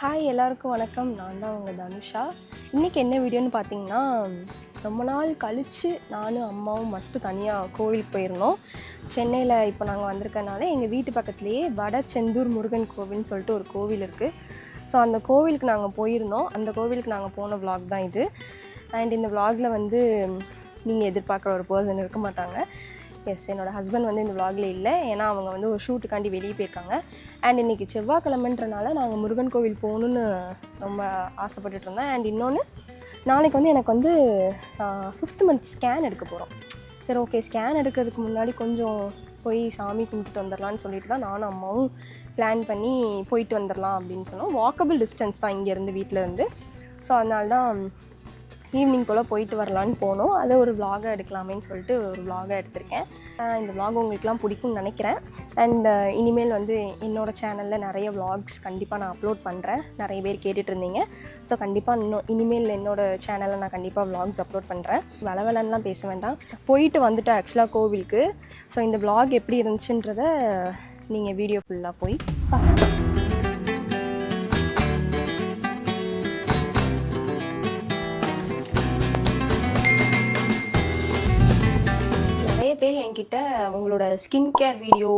Hi எல்லாருக்கும் வணக்கம். நான் தான் உங்கள் தனுஷா. இன்றைக்கி என்ன வீடியோன்னு பார்த்தீங்கன்னா, ரொம்ப நாள் கழித்து நானும் அம்மாவும் மட்டும் தனியாக கோவிலுக்கு போயிருந்தோம். சென்னையில் இப்போ நாங்கள் வந்திருக்கனால எங்கள் வீட்டு பக்கத்துலேயே வடசெந்தூர் முருகன் கோவில்னு சொல்லிட்டு ஒரு கோவில் இருக்குது. ஸோ அந்த கோவிலுக்கு நாங்கள் போயிருந்தோம். அந்த கோவிலுக்கு நாங்கள் போன vlog தான் இது. அண்ட் இந்த vlogல வந்து நீங்கள் எதிர்பார்க்குற ஒரு பர்சன் இருக்க மாட்டாங்க. எஸ், என்னோடய ஹஸ்பண்ட் வந்து இந்த vlogல இல்லை. ஏன்னா அவங்க வந்து ஒரு ஷூட்டுக்காண்டி வெளியே போயிருக்காங்க. அண்ட் இன்றைக்கி செவ்வாய்க்கிழமைன்றனால நாங்கள் முருகன் கோவில் போகணுன்னு ரொம்ப ஆசைப்பட்டுட்டு இருந்தேன். அண்ட் இன்னொன்று, நாளைக்கு வந்து எனக்கு வந்து 5th மந்த் ஸ்கேன் எடுக்க போகிறோம். சரி, ஓகே, ஸ்கேன் எடுக்கிறதுக்கு முன்னாடி கொஞ்சம் போய் சாமி கும்பிட்டுட்டு வந்துடலான்னு சொல்லிட்டு தான் நானும் அம்மாவும் பிளான் பண்ணி போயிட்டு வந்துடலாம் அப்படின்னு சொன்னோம். வாக்கபிள் டிஸ்டன்ஸ் தான் இங்கேருந்து, வீட்டிலேருந்து. ஸோ அதனால தான் ஈவினிங் போல் போயிட்டு வரலான்னு போனோம். அதை ஒரு vlog எடுக்கலாமேன்னு சொல்லிட்டு ஒரு vlog எடுத்திருக்கேன். இந்த vlog உங்களுக்குலாம் பிடிக்கும்னு நினைக்கிறேன். அண்ட் இனிமேல் வந்து என்னோடய சேனலில் நிறைய vlogs கண்டிப்பாக நான் அப்லோட் பண்ணுறேன். நிறைய பேர் கேட்டுட்டு இருந்தீங்க. ஸோ கண்டிப்பாக இனிமேல் என்னோடய சேனலில் நான் கண்டிப்பாக vlogs அப்லோட் பண்ணுறேன். வளவலன்னுலாம் பேச வேண்டாம், போயிட்டு வந்துட்டேன் ஆக்சுவலாக கோவிலுக்கு. ஸோ இந்த vlog எப்படி இருந்துச்சுன்றதை நீங்கள் வீடியோ ஃபுல்லாக போய் பார்க்கலாம். நிறைய பேர் என்கிட்ட உங்களோட ஸ்கின் கேர் வீடியோ,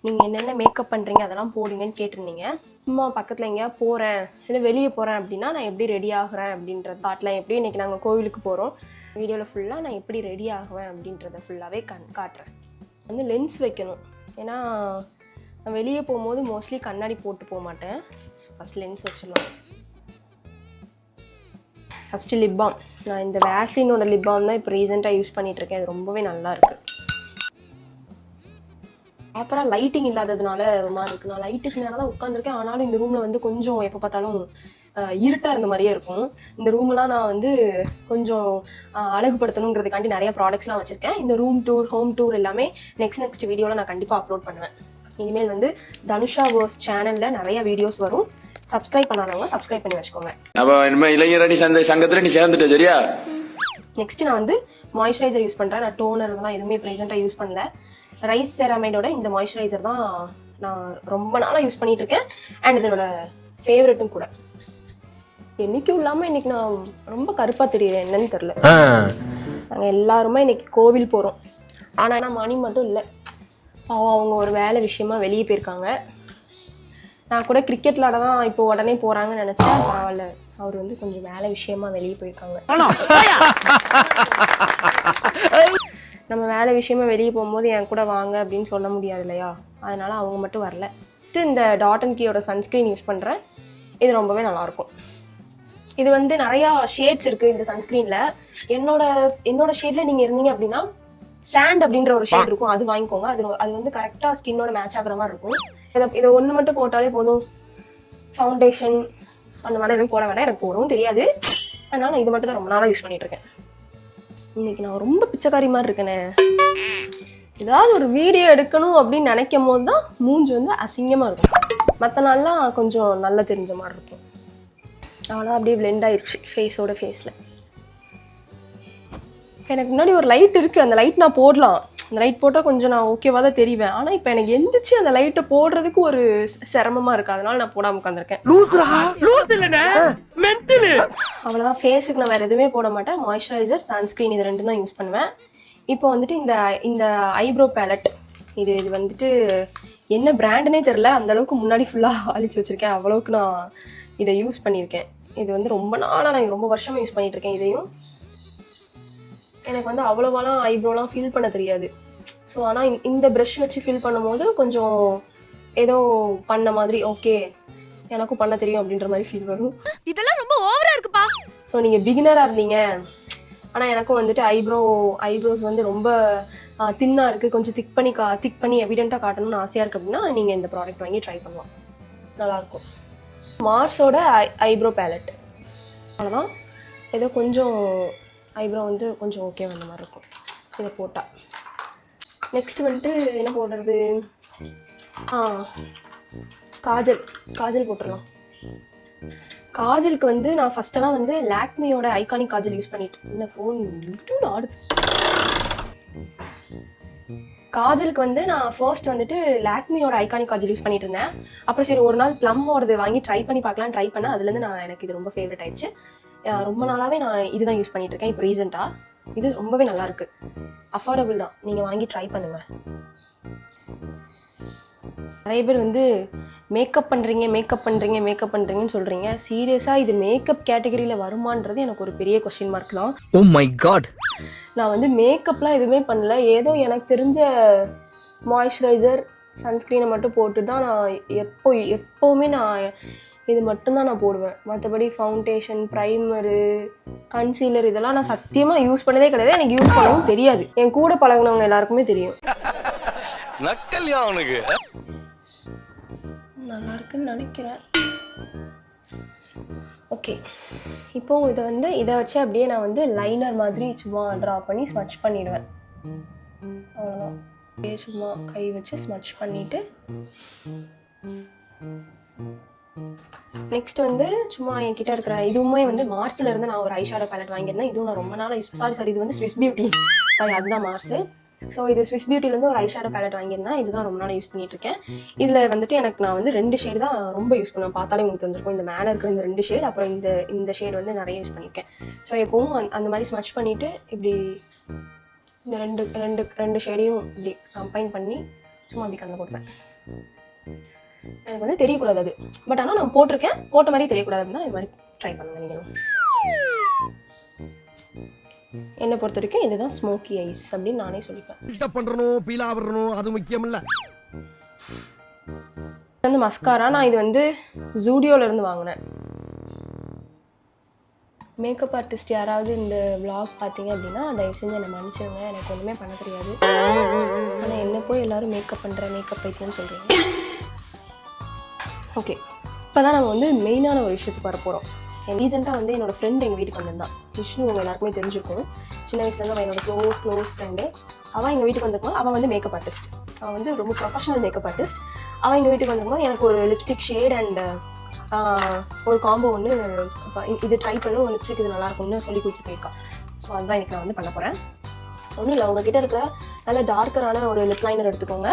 நீங்கள் என்னென்ன மேக்கப் பண்ணுறீங்க அதெல்லாம் போடுங்கன்னு கேட்டிருந்தீங்க. சும்மா பக்கத்தில் எங்கேயா போகிறேன் இல்லை வெளியே போகிறேன் அப்படின்னா நான் எப்படி ரெடி ஆகிறேன் அப்படின்ற தாட்டில், எப்படி இன்றைக்கி நாங்கள் கோவிலுக்கு போகிறோம், வீடியோவில் ஃபுல்லாக நான் எப்படி ரெடி ஆகுவேன் அப்படின்றத ஃபுல்லாகவே காட்டுறேன். வந்து லென்ஸ் வைக்கணும். ஏன்னா நான் வெளியே போகும்போது மோஸ்ட்லி கண்ணாடி போட்டு போக மாட்டேன். ஸோ ஃபஸ்ட் லென்ஸ் வச்சிடலாம். First lip balm. நான் இந்த வேஸ்லினோட லிப் பாம் தான் இப்போ ரீசெண்டாக யூஸ் பண்ணிகிட்ருக்கேன். அது ரொம்பவே நல்லா இருக்குது. அப்புறம் லைட்டிங் இல்லாததுனால ஒரு மாதிரி இருக்குது. நான் லைட்டுக்கு நேரம் தான் உட்காந்துருக்கேன். ஆனாலும் இந்த ரூமில் வந்து கொஞ்சம் எப்போ பார்த்தாலும் இருட்டாக இருந்த மாதிரியே இருக்கும். இந்த ரூம்லாம் நான் வந்து கொஞ்சம் அழகுபடுத்தணுங்கிறதுக்காண்டி நிறைய ப்ராடக்ட்ஸ்லாம் வச்சுருக்கேன். இந்த ரூம் டூர், ஹோம் டூர் எல்லாமே நெக்ஸ்ட் வீடியோவில் நான் கண்டிப்பாக அப்லோட் பண்ணுவேன். இனிமேல் வந்து தனுஷா வர்ஸ் சேனலில் நிறைய வீடியோஸ் வரும். சப்ஸ்கிரைப் பண்ணாதவங்க சப்ஸ்கிரைப் பண்ணி வச்சுக்கோங்க. இளைஞரணி சங்கத்துல நீ சேர்ந்துட்ட, சரியா? நெக்ஸ்ட் நான் வந்து மாய்ஸ்சரைசர் யூஸ் பண்றேன். நான் டோனர் தான் எதுவுமே ப்ரெசென்ட்டா யூஸ் பண்ணல. ரைஸ் செராமைடோட இந்த மாய்ஸ்சரைசர் தான் நான் ரொம்ப நாளா யூஸ் பண்ணிட்டு இருக்கேன். அண்ட் இதோட ஃபேவரட்டும் கூட. என்னைக்கும் இல்லாம இன்னைக்கு நான் ரொம்ப கருப்பா தெரியுறேன், என்னன்னு தெரியல. நாங்க எல்லாருமே இன்னைக்கு கோவில் போறோம். ஆனா மணி மட்டும் இல்லை. அவங்க ஒரு வேலை விஷயமா வெளியே போயிருக்காங்க. நான் கூட கிரிக்கெட் விளாட தான் இப்போ உடனே போறாங்கன்னு நினைச்சேன். பரவாயில்ல, அவர் வந்து கொஞ்சம் வேலை விஷயமா வெளியே போயிருக்காங்க. நம்ம வேலை விஷயமா வெளியே போகும்போது என் கூட வாங்க அப்படின்னு சொல்ல முடியாது இல்லையா? அதனால அவங்க மட்டும் வரல. இந்த டாட் அண்ட் கீயோட சன்ஸ்கிரீன் யூஸ் பண்றேன். இது ரொம்பவே நல்லா இருக்கும். இது வந்து நிறைய ஷேட்ஸ் இருக்கு இந்த சன்ஸ்கிரீன்ல. என்னோட ஷேட்ல நீங்க இருந்தீங்க அப்படின்னா சாண்ட் அப்படின்ற ஒரு ஷேட் இருக்கும், அது வாங்கிக்கோங்க. அது வந்து கரெக்டா ஸ்கின்னோட மேட்ச் ஆகுற மாதிரி இருக்கும். இதை ஒன்று மட்டும் போட்டாலே போதும். ஃபவுண்டேஷன் அந்த மாதிரி எதுவும் போட வேண்டாம், எனக்கு போடவும் தெரியாது. அதனால நான் இது மட்டும் தான் ரொம்ப நாளாக யூஸ் பண்ணிட்டு இருக்கேன். இன்னைக்கு நான் ரொம்ப பிச்சைக்காரி மாதிரி இருக்கேனே. ஏதாவது ஒரு வீடியோ எடுக்கணும் அப்படின்னு நினைக்கும் போது தான் மூஞ்சி வந்து அசிங்கமா இருக்கும். மற்ற நாள்லாம் கொஞ்சம் நல்லா தெரிஞ்ச மாதிரி இருக்கும். அவ்வளோ அப்படியே பிளெண்ட் ஆயிடுச்சு ஃபேஸோட ஃபேஸில். எனக்கு முன்னாடி ஒரு லைட் இருக்குது, அந்த லைட் நான் போடலாம். அந்த லைட் போட்டால் கொஞ்சம் நான் ஓகேவா தான் தெரிவேன். ஆனால் இப்போ எனக்கு எந்திரிச்சு அந்த லைட்டை போடுறதுக்கு ஒரு சிரமமாக இருக்குது. அதனால நான் போடாமல் உட்காந்துருக்கேன். அவ்வளோதான். ஃபேஸுக்கு நான் வேறு எதுவுமே போட மாட்டேன். மாய்ஸ்சரைசர், சன்ஸ்க்ரீன், இது ரெண்டும் தான் யூஸ் பண்ணுவேன். இப்போ வந்துட்டு இந்த ஐப்ரோ பேலட், இது வந்துட்டு என்ன பிராண்டுனே தெரில. அந்தளவுக்கு முன்னாடி ஃபுல்லாக அழிச்சு வச்சுருக்கேன். அவ்வளோக்கு நான் இதை யூஸ் பண்ணியிருக்கேன். இது வந்து ரொம்ப நாளாக நான் ரொம்ப வருஷமாக யூஸ் பண்ணிகிட்ருக்கேன். இதையும் எனக்கு வந்து அவ்வளோவாலாம் ஐப்ரோலாம் ஃபில் பண்ண தெரியாது. ஸோ ஆனால் இந்த ப்ரஷ் வச்சு ஃபில் பண்ணும்போது கொஞ்சம் ஏதோ பண்ண மாதிரி, ஓகே எனக்கும் பண்ண தெரியும் அப்படின்ற மாதிரி ஃபீல் வரும். இதெல்லாம் ரொம்ப ஓவரா இருக்குப்பா. ஸோ நீங்கள் பிகினராக இருந்தீங்க, ஆனால் எனக்கும் வந்துட்டு ஐப்ரோஸ் வந்து ரொம்ப தின்னாக இருக்குது, கொஞ்சம் திக் பண்ணி எவிடெண்ட்டாக காட்டணும்னு ஆசையாக இருக்குது அப்படின்னா நீங்கள் இந்த ப்ராடக்ட் வாங்கி ட்ரை பண்ணலாம், நல்லாயிருக்கும். மார்ஸோட ஐப்ரோ பேலட். அவ்வளோதான். ஏதோ கொஞ்சம் ஐப்ரோ வந்து கொஞ்சம் ஓகே வந்த மாதிரி இருக்கும் இதை போட்டால். நெக்ஸ்ட் வந்துட்டு என்ன போடுறது? காஜல் போட்டுடலாம். காஜலுக்கு வந்து நான் ஃபஸ்ட்டெல்லாம் வந்து லாக்மியோட ஐகானிக் காஜல் யூஸ் பண்ணிட்டு. என்ன ஃபோன் ஆடுது. காஜலுக்கு வந்து நான் ஃபர்ஸ்ட் வந்துட்டு லாக்மியோட ஐகானிக் காஜல் யூஸ் பண்ணிட்டு இருந்தேன். அப்புறம் சரி ஒரு நாள் ப்ளம்மோடது வாங்கி ட்ரை பண்ணி பார்க்கலாம் அதுலேருந்து எனக்கு இது ரொம்ப ஃபேவரட் ஆயிடுச்சு. ரொம்ப நாளாகவே நான் இதுதான் யூஸ் பண்ணிட்டு இருக்கேன். இப்போ ரீசெண்டாக இது ரொம்பவே நல்லா இருக்கு, அஃபோர்டபுள் தான், நீங்கள் வாங்கி ட்ரை பண்ணுங்க. நிறைய பேர் வந்து மேக்கப் பண்ணுறீங்கன்னு சொல்கிறீங்க. சீரியஸாக இது மேக்கப் கேட்டகரியில் வருமானது எனக்கு ஒரு பெரிய கொஸ்டின் மார்க் தான். Oh my god. நான் வந்து மேக்கப்லாம் எதுவுமே பண்ணல. ஏதோ எனக்கு தெரிஞ்ச மாய்ஸ்சரைசர் சன்ஸ்க்ரீனை மட்டும் போட்டு தான் நான் எப்போவுமே நான் இது மட்டும்தான் நான் போடுவேன். மற்றபடி ஃபவுண்டேஷன், ப்ரைமரு, கன்சீலர் இதெல்லாம் நான் சத்தியமாக யூஸ் பண்ணதே கிடையாது. எனக்கு யூஸ் பண்ணவும் தெரியாது. என் கூட பழகினவங்க எல்லாருக்குமே தெரியும். நக்கல்யா அவனுக்கு. நல்லா இருக்குன்னு நினைக்கிறேன். ஓகே, இப்போ இதை வச்சு அப்படியே நான் வந்து லைனர் மாதிரி சும்மா ட்ரா பண்ணி ஸ்மட்ச் பண்ணிடுவேன். அவ்வளோதான். அப்படியே சும்மா கை வச்சு ஸ்மட்ச் பண்ணிவிட்டு நெக்ஸ்ட் வந்து சும்மா என்கிட்ட இருக்கிற இதுவுமே வந்து மார்ஸ்ல இருந்து நான் ஒரு ஐஷேடோ பேலட் வாங்கியிருந்தேன். இதுவும் நான் ரொம்ப நாளாக சாரி இது வந்து ஸ்விஸ் பியூட்டி, சாரி அதுதான் மார்ஸு. ஸோ இது ஸ்விஸ் பியூட்டிலேருந்து ஒரு ஐஷேடோ பேலட் வாங்கியிருந்தேன். இதுதான் ரொம்ப நாளாக யூஸ் பண்ணிட்டு இருக்கேன். இதில் வந்துட்டு நான் வந்து 2 ஷேடு தான் ரொம்ப யூஸ் பண்ணுவேன். பார்த்தாலே உங்களுக்கு தெரிஞ்சிருக்கும். இந்த மேலே இருக்கிற இந்த 2 ஷேடு, அப்புறம் இந்த ஷேடு வந்து நிறைய யூஸ் பண்ணியிருக்கேன். ஸோ எப்பவும் அந்த மாதிரி ஸ்மட்ச் பண்ணிவிட்டு இப்படி இந்த ரெண்டு ஷேடையும் இப்படி கம்பைன் பண்ணி சும்மா அப்படி கண்ணில் போட்டுப்பேன். எனக்கு வந்து தெரியக்கூடாது அது, பட் ஆனால் நான் போட்ட மாதிரி தெரியக்கூடாது அப்படின்னா இது மாதிரி ட்ரை பண்ணுங்க நீங்களும். என்னை பொறுத்த வரைக்கும் இதுதான் ஸ்மோக்கி ஐஸ் அப்படின்னு நானே சொல்லிப்பேன். அது முக்கியம் இல்ல. வந்து மஸ்காரா நான் இது வந்து ஜூடியோல இருந்து வாங்கினேன். மேக்கப் ஆர்டிஸ்ட் யாராவது இந்த vlog பார்த்தீங்க அப்படின்னா தயவு செஞ்சு என்னை மன்னிச்சிருங்க. எனக்கு ஒன்றுமே பண்ண தெரியாது. ஆனால் என்ன போய் எல்லாரும் மேக்கப் பைத்தியம்னு சொல்கிறீங்க. ஓகே, இப்போ தான் நம்ம வந்து மெயினான ஒரு விஷயத்துக்கு வர போகிறோம். ரீசெண்டாக வந்து என்னோடய ஃப்ரெண்ட் எங்கள் வீட்டுக்கு வந்திருந்தான். விஷ்ணு உங்கள் எல்லாருக்குமே தெரிஞ்சிருக்கும். சின்ன வயசுலேருந்து அவன் என்னோட க்ளோஸ் ஃப்ரெண்டு. அவள் எங்கள் வீட்டுக்கு வந்திருக்கோம். அவள் வந்து மேக்கப் ஆர்டிஸ்ட். அவள் வந்து ரொம்ப ப்ரொஃபஷனல் மேக்கப் ஆர்டிஸ்ட். அவள் எங்கள் வீட்டுக்கு வந்திருக்கோம். எனக்கு ஒரு லிப்ஸ்டிக் ஷேட் அண்ட் ஒரு காம்போ ஒன்று இது ட்ரை பண்ணி ஒரு லிப்ஸ்டிக் இது நல்லாயிருக்கும்னு சொல்லி கொடுத்துட்டு போயிருக்கான். ஸோ அதுதான் எனக்கு நான் வந்து பண்ண போகிறேன். ஒன்றும் இல்லை, உங்ககிட்ட இருக்கிற நல்ல டார்க்கரான ஒரு லிப் லைனர் எடுத்துக்கோங்க.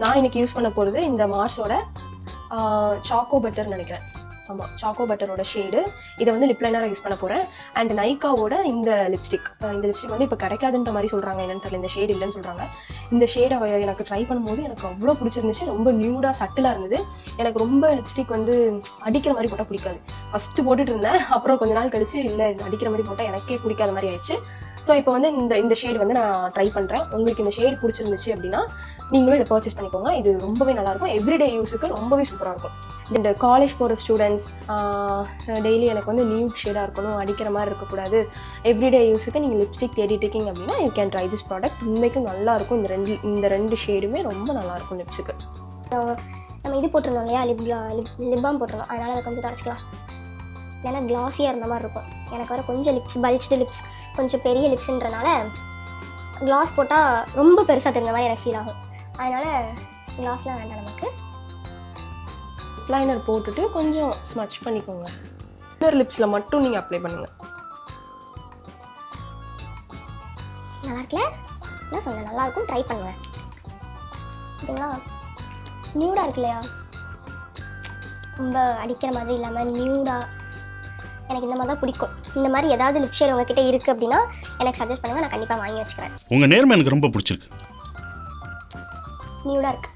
நான் இன்னைக்கு யூஸ் பண்ண போகிறது இந்த மார்ஸோட சாக்கோ பட்டர்னு நினைக்கிறேன். ஆமாம், சாக்கோ பட்டரோட ஷேடு. இதை வந்து லிப் லைனராக யூஸ் பண்ண போகிறேன். அண்ட் நைக்காவோட இந்த லிப்ஸ்டிக் வந்து இப்போ கிடைக்காதுன்ற மாதிரி சொல்கிறாங்க. என்னன்னு தெரியல, இந்த ஷேடு இல்லைன்னு சொல்கிறாங்க. இந்த ஷேடை எனக்கு ட்ரை பண்ணும்போது எனக்கு அவ்வளோ பிடிச்சிருந்துச்சு. ரொம்ப நியூடாக சட்டிலாக இருந்தது. எனக்கு ரொம்ப லிப்ஸ்டிக் வந்து அடிக்கிற மாதிரி போட்டால் பிடிக்காது. ஃபஸ்ட்டு போட்டுட்டு இருந்தேன், அப்புறம் கொஞ்ச நாள் கழிச்சு இல்லை இது அடிக்கிற மாதிரி போட்டால் எனக்கே பிடிக்காத மாதிரி ஆயிடுச்சு. ஸோ இப்போ வந்து இந்த ஷேடு வந்து நான் ட்ரை பண்ணுறேன். உங்களுக்கு இந்த ஷேடு பிடிச்சிருந்துச்சு அப்படின்னா நீங்களும் இதை பர்ச்சேஸ் பண்ணிக்கோங்க. இது ரொம்பவே நல்லாயிருக்கும். எவ்ரிடே யூஸுக்கு ரொம்பவே சூப்பராக இருக்கும். இந்த காலேஜ் போகிற ஸ்டூடெண்ட்ஸ் டெய்லி எனக்கு வந்து நியூட் ஷேடாக இருக்கணும், அடிக்கிற மாதிரி இருக்கக்கூடாது, எவ்ரிடே யூஸுக்கு நீங்கள் லிப்ஸ்டிக் தேடிட்டு இருக்கீங்க அப்படின்னா you can try this product. உண்மைக்கும் நல்லாயிருக்கும். இந்த ரெண்டு ஷேடுமே ரொம்ப நல்லாயிருக்கும் லிப்ஸுக்கு. நம்ம இது போட்டிருந்தோம் இல்லையா, லிப் பாம் போட்டிருந்தோம். அதனால் அதை கொஞ்சம் தொடச்சிக்கலாம். ஏன்னா கிளாஸியாக இருந்த மாதிரி இருக்கும். எனக்கு வர கொஞ்சம் பல்ஜ்டு லிப்ஸ், கொஞ்சம் பெரிய லிப்ஸுன்றனால கிளாஸ் போட்டால் ரொம்ப பெருசாக தெரிஞ்ச மாதிரி எனக்கு ஃபீல் ஆகும். அதனால் கிளாஸ்லாம் வேண்டாம். நமக்கு லைனர் போட்டுட்டு கொஞ்சம் ஸ்மட்ச் பண்ணிக்கோங்க. இன்னர் லிப்ஸில் மட்டும் நீங்கள் அப்ளை பண்ணுங்கள். நல்லா இருக்குல்ல? என்ன சொல்ல, நல்லாயிருக்கும். ட்ரை பண்ணுவேன். ஓகேங்களா? நியூடாக இருக்கு இல்லையா, ரொம்ப அடிக்கிற மாதிரி இல்லாமல் நியூடாக எனக்கு இந்த மாதிரி தான் பிடிக்கும். இந்த மாதிரி ஏதாவது லிப் ஷேட் உங்ககிட்ட இருக்குது அப்படின்னா எனக்கு சஜஸ்ட் பண்ணுங்கள். நான் கண்டிப்பாக வாங்கி வச்சுக்கிறேன். உங்கள் நேர்மை எனக்கு ரொம்ப பிடிச்சிருக்கு. நியூடாக இருக்குது.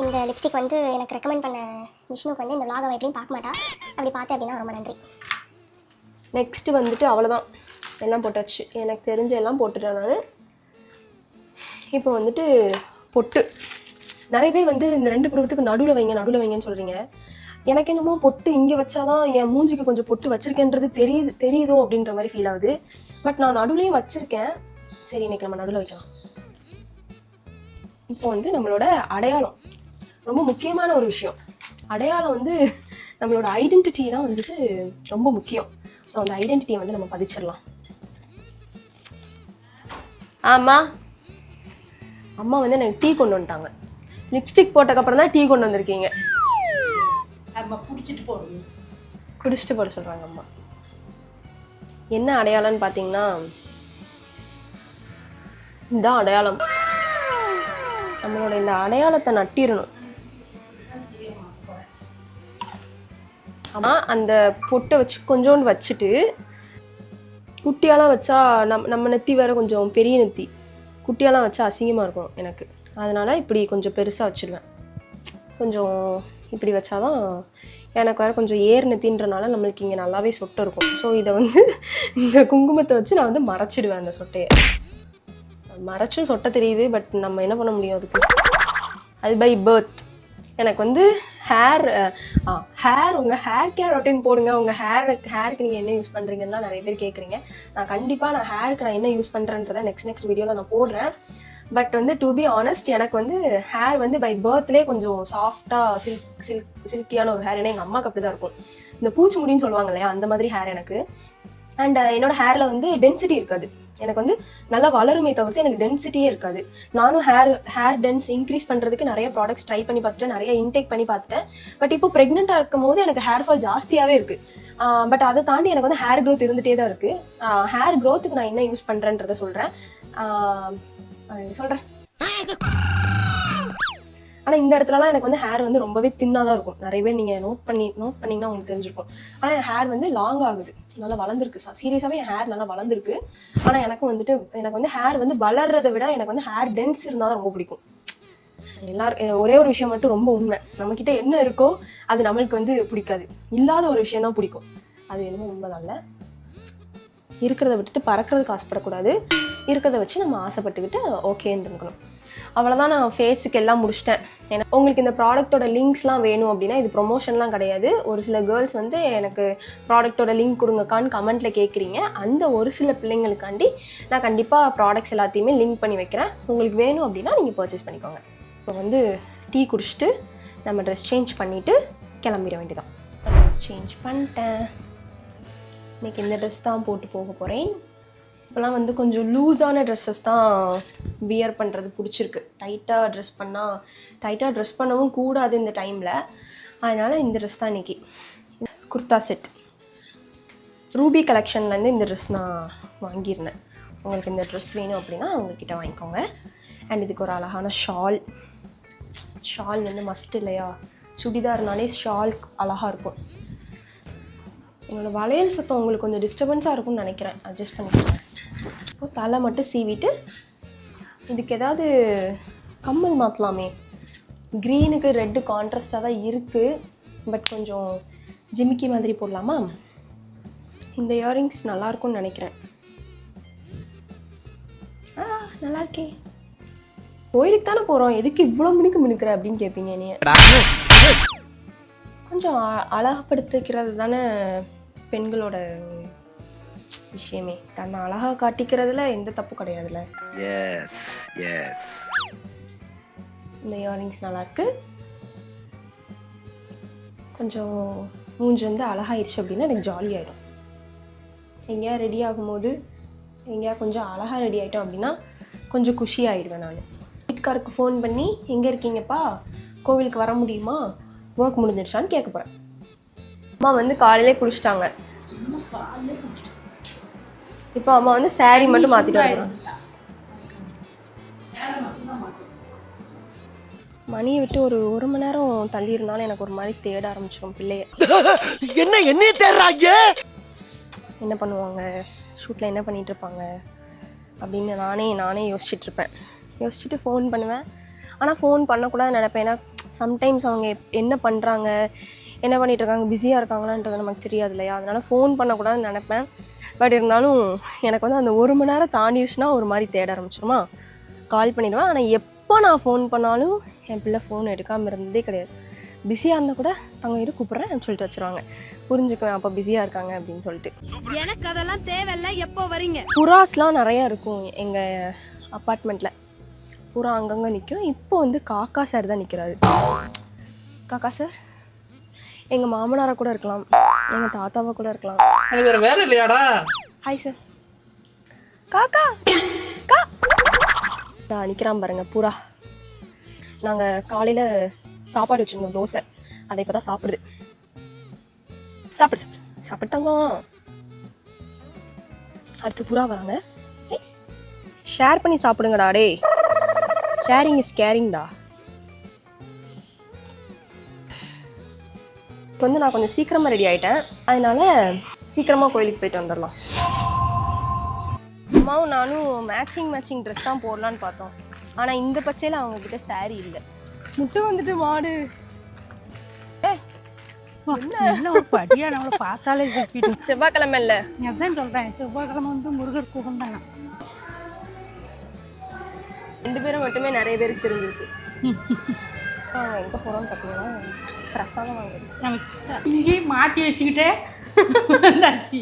இந்த லிப்ஸ்டிக் வந்து எனக்கு ரெக்கமெண்ட் பண்ண விஷ்ணுக்கு வந்து இந்த vlog அவன் எப்படியும் பார்க்க மாட்டா. அப்படி பார்த்தேன் அப்படின்னா ரொம்ப நன்றி. நெக்ஸ்ட்டு வந்துட்டு அவ்வளோதான், எல்லாம் போட்டாச்சு. எனக்கு தெரிஞ்ச எல்லாம் போட்டுட்டேன் நான். இப்போ வந்துட்டு பொட்டு. நிறைய பேர் வந்து இந்த 2 பருவத்துக்கு நடுவில் வைங்கன்னு சொல்கிறீங்க. எனக்கு என்னமோ பொட்டு இங்கே வச்சாதான் என் மூஞ்சிக்கு கொஞ்சம் பொட்டு வச்சிருக்கேன்றது தெரியுதோ அப்படின்ற மாதிரி ஃபீல் ஆகுது. பட் நான் நடுவுலையும் வச்சுருக்கேன். சரி, இன்னைக்கு நம்ம நடுவில் வைக்கலாம். இப்போ வந்து நம்மளோட அடையாளம் ரொம்ப முக்கியமான ஒரு விஷயம். அடையாளம் வந்து நம்மளோட ஐடென்டிட்டி தான் வந்துட்டு ரொம்ப முக்கியம். ஸோ அந்த ஐடென்டிட்டியை வந்து நம்ம பதிச்சிடலாம். அம்மா வந்து எனக்கு டீ கொண்டு வந்துட்டாங்க. லிப்ஸ்டிக் போட்டக்கப்புறம் தான் டீ கொண்டு வந்திருக்கீங்க. குடிச்சிட்டு போட சொல்கிறாங்க அம்மா. என்ன அடையாளம்னு பார்த்தீங்கன்னா இதுதான் அடையாளம். நம்மளோட இந்த அடையாளத்தை நட்டிடணும். ஆமாம், அந்த பொட்டை வச்சு கொஞ்சோண்டு வச்சுட்டு, குட்டியாலாம் வச்சா நம்ம நெத்தி வேறு கொஞ்சம் பெரிய நெத்தி, குட்டியாலாம் வச்சா அசிங்கமாக இருக்கும் எனக்கு. அதனால் இப்படி கொஞ்சம் பெருசாக வச்சுருவேன். கொஞ்சம் இப்படி வச்சாதான் எனக்கு வேறு கொஞ்சம் ஏர் நெத்தின்றனால நம்மளுக்கு இங்கே நல்லாவே சொட்டை இருக்கும். ஸோ இதை வந்து இந்த குங்குமத்தை வச்சு நான் வந்து மறைச்சிடுவேன். அந்த சொட்டையை மறைச்சும் சொட்டை தெரியுது, பட் நம்ம என்ன பண்ண முடியும் அதுக்கு. அது பை பர்த். எனக்கு வந்து ஹேர் உங்கள் ஹேர் கேர் ரொட்டீன் போடுங்க. உங்கள் ஹேருக்கு நீங்கள் என்ன யூஸ் பண்ணுறீங்கன்னா நிறைய பேர் கேட்குறீங்க. நான் ஹேருக்கு நான் என்ன யூஸ் பண்ணுறேன்றதை நெக்ஸ்ட் வீடியோவில் நான் போடுறேன். பட் வந்து டு பி ஆனஸ்ட், எனக்கு வந்து ஹேர் வந்து பை பர்த்லேயே கொஞ்சம் சாஃப்டாக சில்கியான ஒரு ஹேர். ஏன்னா எங்கள் அம்மாவுக்கு அப்படி தான் இருக்கும். இந்த பூச்சி முடின்னு சொல்லுவாங்க இல்லையா, அந்த மாதிரி ஹேர் எனக்கு. அண்ட் என்னோட ஹேரில் வந்து டென்சிட்டி இருக்காது. எனக்கு வந்து நல்லா வளருமே தவிர்த்து எனக்கு டென்சிட்டியே இருக்காது. நானும் ஹேர் டென்ஸ் இன்க்ரீஸ் பண்ணுறதுக்கு நிறைய ப்ராடக்ட்ஸ் ட்ரை பண்ணி பார்த்துட்டேன், நிறைய இன்டேக் பண்ணி பார்த்துட்டேன். பட் இப்போ ப்ரெக்னெண்ட்டாக இருக்கும் போது எனக்கு ஹேர் ஃபால் ஜாஸ்தியாகவே இருக்குது. பட் அதை தாண்டி எனக்கு வந்து ஹேர் க்ரோத் இருந்துகிட்டே தான் இருக்குது. ஹேர் க்ரோத்துக்கு நான் என்ன யூஸ் பண்ணுறேன்றதை சொல்கிறேன். ஆனால் இந்த இடத்துலலாம் எனக்கு வந்து ஹேர் வந்து ரொம்பவே தின்னாக தான் இருக்கும். நிறைய பேர் நீங்கள் நோட் பண்ணிங்கன்னா உங்களுக்கு தெரிஞ்சிருக்கும். ஆனால் என் ஹேர் வந்து லாங் ஆகுது, நல்லா வளர்ந்துருக்கு. சீரியஸாகவே என் ஹேர் நல்லா வளர்ந்துருக்கு. ஆனால் எனக்கு வந்து ஹேர் வந்து வளர்றதை விட எனக்கு வந்து ஹேர் டென்ஸ் இருந்தால் தான் ரொம்ப பிடிக்கும். ஒரே ஒரு விஷயம் மட்டும் ரொம்ப உண்மை, நம்மக்கிட்ட என்ன இருக்கோ அது நம்மளுக்கு வந்து பிடிக்காது. இல்லாத ஒரு விஷயம் தான் பிடிக்கும். அது என்னமோ உண்மைதான். இல்லை, இருக்கிறத விட்டுட்டு பறக்கிறதுக்கு ஆசைப்படக்கூடாது. இருக்கிறத வச்சு நம்ம ஆசைப்பட்டுக்கிட்டு ஓகேன்னு இருக்கணும். அவ்வளோதான். நான் ஃபேஸுக்கு எல்லாம் முடிச்சிட்டேன். ஏன்னா உங்களுக்கு இந்த ப்ராடக்ட்டோட லிங்க்ஸ்லாம் வேணும் அப்படின்னா, இது ப்ரொமோஷன்லாம் கிடையாது. ஒரு சில கேர்ள்ஸ் வந்து எனக்கு ப்ராடக்ட்டோட லிங்க் கொடுங்கக்கான்னு கமெண்ட்டில் கேட்குறீங்க. அந்த ஒரு சில பிள்ளைங்களுக்காண்டி நான் கண்டிப்பாக ப்ராடக்ட்ஸ் எல்லாத்தையுமே லிங்க் பண்ணி வைக்கிறேன். உங்களுக்கு வேணும் அப்படின்னா நீங்கள் பர்ச்சேஸ் பண்ணிக்கோங்க. இப்போ வந்து டீ குடிச்சிட்டு நம்ம ட்ரெஸ் சேஞ்ச் பண்ணிவிட்டு கிளம்பிட வேண்டியதான். சேஞ்ச் பண்ணிட்டேன். இன்றைக்கி இந்த ட்ரெஸ் தான் போட்டு போக போகிறேன். இப்போலாம் வந்து கொஞ்சம் லூஸான ட்ரெஸ்ஸஸ் தான் வியர் பண்ணுறது பிடிச்சிருக்கு. டைட்டாக ட்ரெஸ் பண்ணவும் கூடாது இந்த டைமில். அதனால் இந்த ட்ரெஸ் தான் இன்றைக்கி. குர்தா செட் ரூபி கலெக்ஷன்லேருந்து இந்த ட்ரெஸ் நான் வாங்கியிருந்தேன். உங்களுக்கு இந்த ட்ரெஸ் வேணும் அப்படின்னா உங்ககிட்ட வாங்கிக்கோங்க. அண்ட் இதுக்கு ஒரு அழகான ஷால் வந்து மஸ்ட் இல்லையா, சுடிதார்னாலே ஷால் அழகாக இருக்கும். என்னோடய வளையல் சத்தம் உங்களுக்கு கொஞ்சம் டிஸ்டர்பன்ஸாக இருக்கும்னு நினைக்கிறேன், அட்ஜஸ்ட் பண்ணிக்கோங்க. இப்போ தலை மட்டும் சீவிட்டு இதுக்கு ஏதாவது கம்மல் மாற்றலாமே. க்ரீனுக்கு ரெட்டு கான்ட்ராஸ்டாக தான் இருக்குது, பட் கொஞ்சம் ஜிமிக்கி மாதிரி போடலாமா? இந்த இயரிங்ஸ் நல்லாயிருக்கும்னு நினைக்கிறேன். நல்லா இருக்கே. கோயிலுக்கு தானே போகிறோம், எதுக்கு இவ்வளோ மினுக்கிற அப்படின்னு கேட்பீங்க. நீ கொஞ்சம் அழகுபடுத்திக்கிறது தானே பெண்களோட விஷயமே. தன்னை அழகாக காட்டிக்கிறதுல எந்த தப்பு கிடையாதுல்ல. இந்த இயரிங்ஸ் நல்லாயிருக்கு. கொஞ்சம் மூஞ்சி வந்து அழகாயிடுச்சு அப்படின்னா எனக்கு ஜாலியாகிடும். எங்கேயா ரெடி ஆகும்போது எங்கேயா கொஞ்சம் அழகாக ரெடி ஆகிட்டோம் அப்படின்னா கொஞ்சம் குஷி ஆகிடுவேன். நான் வீட்டுக்காருக்கு ஃபோன் பண்ணி எங்கே இருக்கீங்கப்பா, கோவிலுக்கு வர முடியுமா, ஒர்க் முடிஞ்சிடுச்சான்னு கேட்க போகிறேன். அம்மா வந்து காலையிலே குளிச்சிட்டாங்க. இப்போ அம்மா வந்து சாரி மட்டும் மாற்றிட்டு வந்துடுறாங்க. மணியை விட்டு ஒரு மணி நேரம் தள்ளி இருந்தாலும் எனக்கு ஒரு மாதிரி தேட ஆரம்பிச்சிடும் பிள்ளைய. என்ன தேடுறாங்க, என்ன பண்ணுவாங்க, ஷூட்டில் என்ன பண்ணிகிட்டு இருப்பாங்க அப்படின்னு நானே யோசிச்சுட்டு ஃபோன் பண்ணுவேன். ஆனால் ஃபோன் பண்ணக்கூடாதுன்னு நினைப்பேன். ஏன்னா சம்டைம்ஸ் அவங்க என்ன பண்ணுறாங்க, என்ன பண்ணிகிட்டு இருக்காங்க, பிஸியாக இருக்காங்களான்றது நமக்கு தெரியாது இல்லையா. அதனால் ஃபோன் பண்ணக்கூடாதுன்னு நினைப்பேன். பட் இருந்தாலும் எனக்கு வந்து அந்த ஒரு மணி நேரம் தாண்டிடுச்சுன்னா ஒரு மாதிரி தேட ஆரம்பிச்சிருமா, கால் பண்ணிடுவேன். ஆனால் எப்போ நான் ஃபோன் பண்ணாலும் என் பிள்ளை ஃபோன் எடுக்காமல் இருந்ததே கிடையாது. பிஸியாக இருந்தால் கூட தங்க இரு கூப்பிட்றேன் அப்படின்னு சொல்லிட்டு வச்சுருவாங்க. புரிஞ்சுக்குவேன் அப்போ பிஸியாக இருக்காங்க அப்படின்னு சொல்லிட்டு. எனக்கு அதெல்லாம் தேவையில்லை, எப்போ வரீங்க. புறாஸ்லாம் நிறையா இருக்கும் எங்கள் அப்பார்ட்மெண்ட்டில். புறா அங்கங்கே நிற்கும். இப்போ வந்து காக்கா சார் தான் நிற்கிறாரு. காக்கா சார் எங்கள் மாமனாரை கூட இருக்கலாம், எங்கள் தாத்தாவை கூட இருக்கலாம். எனக்கு வேற வேலை இல்லையாடா? Hi sir. காக்கா கா நான் நிற்கிறான் பாருங்க புறா. நாங்கள் காலையில் சாப்பாடு வச்சுருந்தோம், தோசை. அதை இப்போ தான் சாப்பிடுது. சாப்பிடு தங்கம். அடுத்து புறா வராங்க. ஷேர் பண்ணி சாப்பிடுங்கடா டே. Sharing is கேரிங்டா. இப்போ வந்து நான் கொஞ்சம் சீக்கிரமாக ரெடி ஆகிட்டேன், அதனால சீக்கிரமாக கோயிலுக்கு போயிட்டு வந்துடலாம். அம்மாவும் நானும் மேட்சிங் ட்ரெஸ் தான் போடலான்னு பார்த்தோம். ஆனால் இந்த பச்சையில் அவங்கக்கிட்ட saree இல்லை. முட்டை வந்துட்டு மாடு. என்ன ஒரு படியா நம்மளை பார்த்தாலே தூக்கிடும். செவ்வாய்க்கிழமை இல்லை, அதான் சொல்கிறேன், செவ்வாய்க்கிழமை வந்து முருகர் கூகம் தானே. 2 பேரும் மட்டுமே நிறைய பேருக்கு தெரிஞ்சிருக்கு. எங்கே போகிறோம்னு பார்த்தீங்கன்னா பிரசாதம் வாங்குறது. நம்ம இங்கேயும் மாட்டி வச்சுக்கிட்டே வந்தாச்சு.